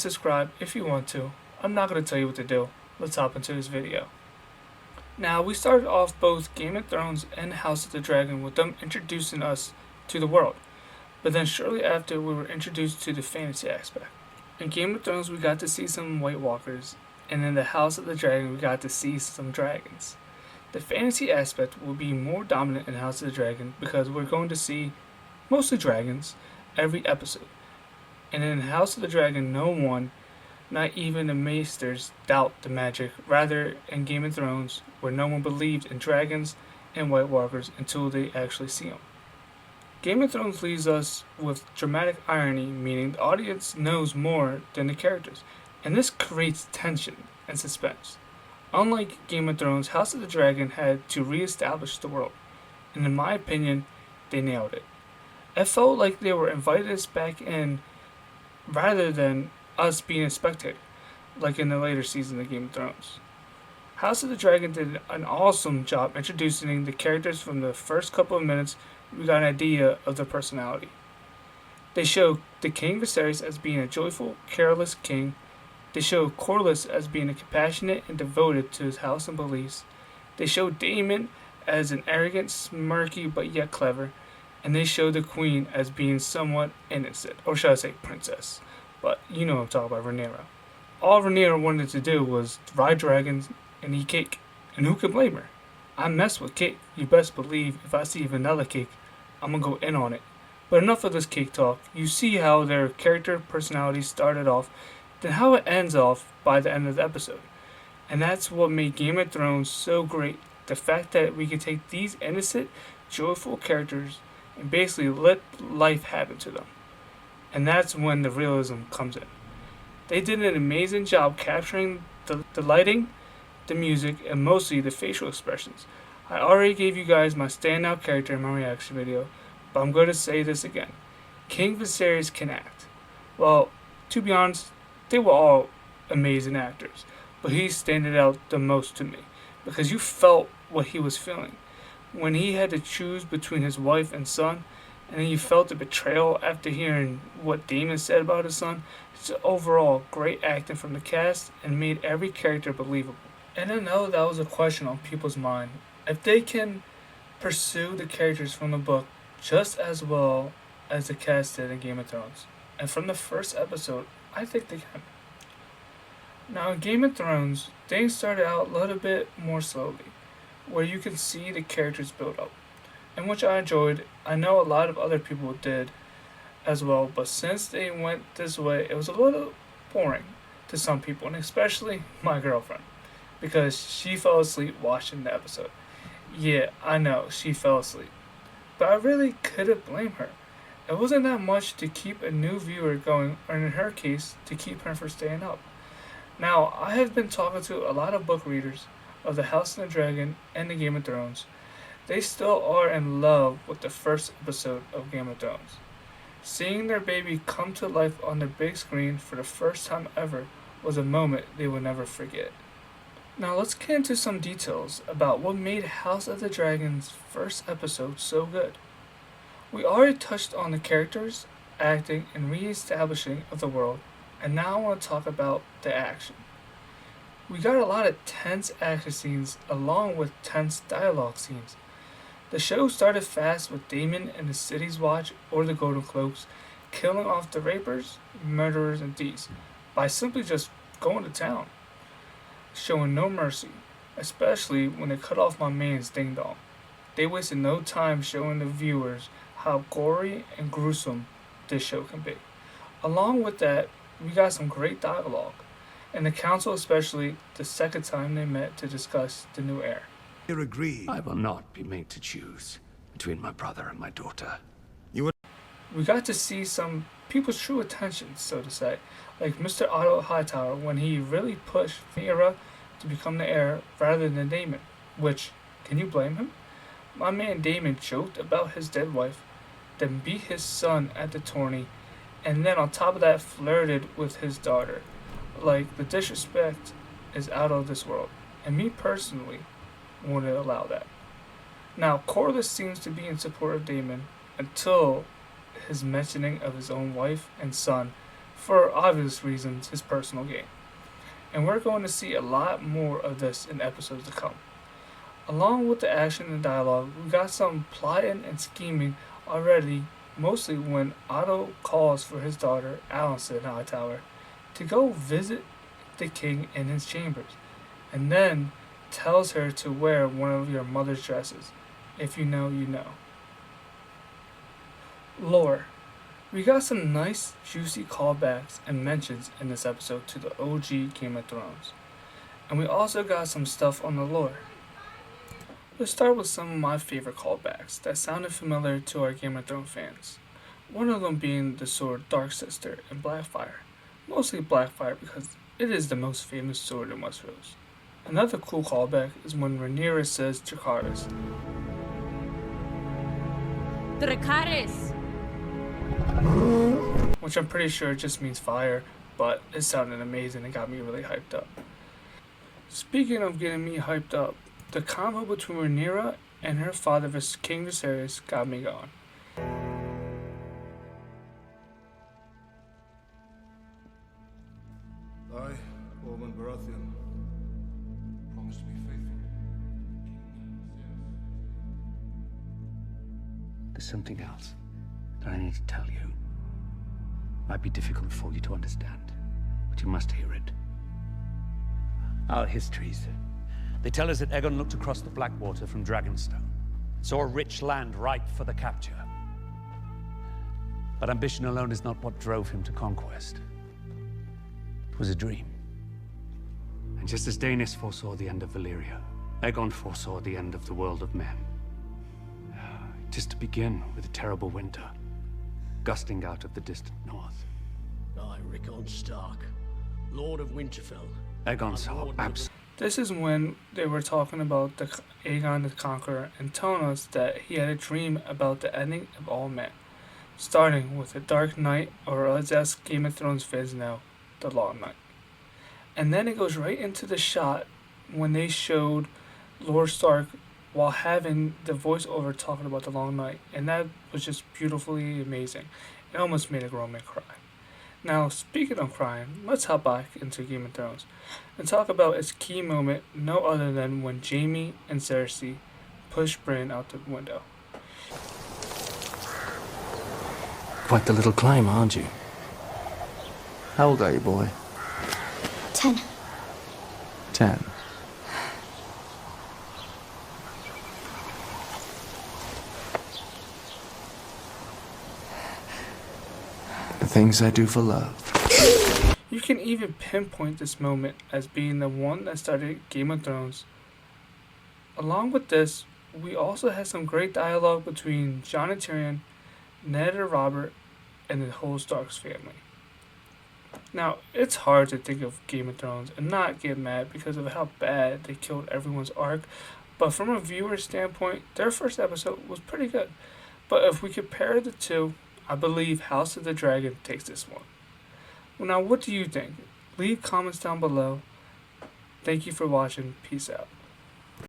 Subscribe if you want to. I'm not going to tell you what to do. Let's hop into this video. Now, we started off both Game of Thrones and House of the Dragon with them introducing us to the world. But then shortly after, we were introduced to the fantasy aspect. In Game of Thrones, we got to see some White Walkers, and in the House of the Dragon, we got to see some dragons. The fantasy aspect will be more dominant in House of the Dragon because we're going to see mostly dragons every episode. And in House of the Dragon, no one, not even the maesters, doubt the magic. Rather, in Game of Thrones, where no one believed in dragons and White Walkers until they actually see them. Game of Thrones leaves us with dramatic irony, meaning the audience knows more than the characters, and this creates tension and suspense. Unlike Game of Thrones, House of the Dragon had to re-establish the world, and in my opinion, they nailed it. It felt like they were invited us back in rather than us being a spectator, like in the later seasons of Game of Thrones. House of the Dragon did an awesome job introducing the characters. From the first couple of minutes, we got an idea of their personality. They show the King Viserys as being a joyful, careless king. They show Corlys as being a compassionate and devoted to his house and beliefs. They show Daemon as an arrogant, smirky, but yet clever. And they show the Queen as being somewhat innocent, or should I say princess. But you know what I'm talking about, Rhaenyra. All Rhaenyra wanted to do was ride dragons and eat cake. And who can blame her? I mess with cake. You best believe if I see vanilla cake, I'm gonna go in on it. But enough of this cake talk. You see how their character personalities started off, then how it ends off by the end of the episode. And that's what made Game of Thrones so great. The fact that we could take these innocent, joyful characters and basically let life happen to them. And that's when the realism comes in. They did an amazing job capturing the lighting, the music, and mostly the facial expressions. I already gave you guys my standout character in my reaction video, but I'm going to say this again. King Viserys can act. Well, to be honest, they were all amazing actors, but he standed out the most to me because you felt what he was feeling. When he had to choose between his wife and son, and then you felt the betrayal after hearing what Daemon said about his son, it's overall great acting from the cast and made every character believable. And I know that was a question on people's mind. If they can pursue the characters from the book just as well as the cast did in Game of Thrones. And from the first episode, I think they can. Now in Game of Thrones, things started out a little bit more slowly, where you can see the characters build up, and which I enjoyed. I know a lot of other people did as well, but since they went this way, it was a little boring to some people, and especially my girlfriend, because she fell asleep watching the episode. Yeah, I know, she fell asleep, but I really couldn't blame her. It wasn't that much to keep a new viewer going, or in her case, to keep her from staying up. Now, I have been talking to a lot of book readers of the House of the Dragon and the Game of Thrones. They still are in love with the first episode of Game of Thrones. Seeing their baby come to life on the big screen for the first time ever was a moment they will never forget. Now let's get into some details about what made House of the Dragon's first episode so good. We already touched on the characters, acting, and re-establishing of the world, and now I want to talk about the action. We got a lot of tense action scenes along with tense dialogue scenes. The show started fast with Daemon and the City's Watch, or the Golden Cloaks, killing off the rapers, murderers, and thieves by simply just going to town, showing no mercy, especially when they cut off my man's ding dong. They wasted no time showing the viewers how gory and gruesome this show can be. Along with that, we got some great dialogue, and the council especially the second time they met to discuss the new heir. Agree. I will not be made to choose between my brother and my daughter. We got to see some people's true intentions, so to say, like Mr. Otto Hightower when he really pushed Rhaenyra to become the heir rather than Daemon, which, can you blame him? My man Daemon joked about his dead wife, then beat his son at the tourney, and then on top of that flirted with his daughter. Like, the disrespect is out of this world, and me personally wouldn't allow that. Now, Corlys seems to be in support of Daemon until his mentioning of his own wife and son for obvious reasons, his personal gain. And we're going to see a lot more of this in episodes to come. Along with the action and dialogue, we got some plotting and scheming already, mostly when Otto calls for his daughter, Alicent Hightower, to go visit the king in his chambers, and then tells her to wear one of your mother's dresses. If you know, you know. Lore. We got some nice, juicy callbacks and mentions in this episode to the OG Game of Thrones. And we also got some stuff on the lore. Let's start with some of my favorite callbacks that sounded familiar to our Game of Thrones fans. One of them being the sword Dark Sister and Blackfire. Mostly Blackfire because it is the most famous sword in Westeros. Another cool callback is when Rhaenyra says Dracarys. Dracarys! Which I'm pretty sure just means fire, but it sounded amazing and got me really hyped up. Speaking of getting me hyped up, the convo between Rhaenyra and her father King Viserys got me going. I, Ormond Baratheon, promise to be faithful. There's something else that I need to tell you. Might be difficult for you to understand, but you must hear it. Our histories. They tell us that Aegon looked across the Blackwater from Dragonstone, saw a rich land ripe for the capture. But ambition alone is not what drove him to conquest. It was a dream. And just as Daenerys foresaw the end of Valyria, Aegon foresaw the end of the world of men. Just to begin with a terrible winter, gusting out of the distant north. I, Rickon Stark, Lord of Winterfell. Aegon saw This is when they were talking about Aegon the Conqueror and telling us that he had a dream about the ending of all men, starting with the Dark Night, or as Game of Thrones fans know, the Long Night. And then it goes right into the shot when they showed Lord Stark while having the voiceover talking about the Long Night, and that was just beautifully amazing. It almost made a grown man cry. Now, speaking of crying, let's hop back into Game of Thrones and talk about its key moment, no other than when Jaime and Cersei push Bran out the window. quite the little climb, aren't you? How old are you, boy? 10. 10. The things I do for love. You can even pinpoint this moment as being the one that started Game of Thrones. Along with this, we also had some great dialogue between Jon and Tyrion, Ned and Robert, and the whole Starks family. Now, it's hard to think of Game of Thrones and not get mad because of how bad they killed everyone's arc, but from a viewer standpoint, their first episode was pretty good. But if we compare the two, I believe House of the Dragon takes this one. Well, now, what do you think? Leave comments down below. Thank you for watching. Peace out.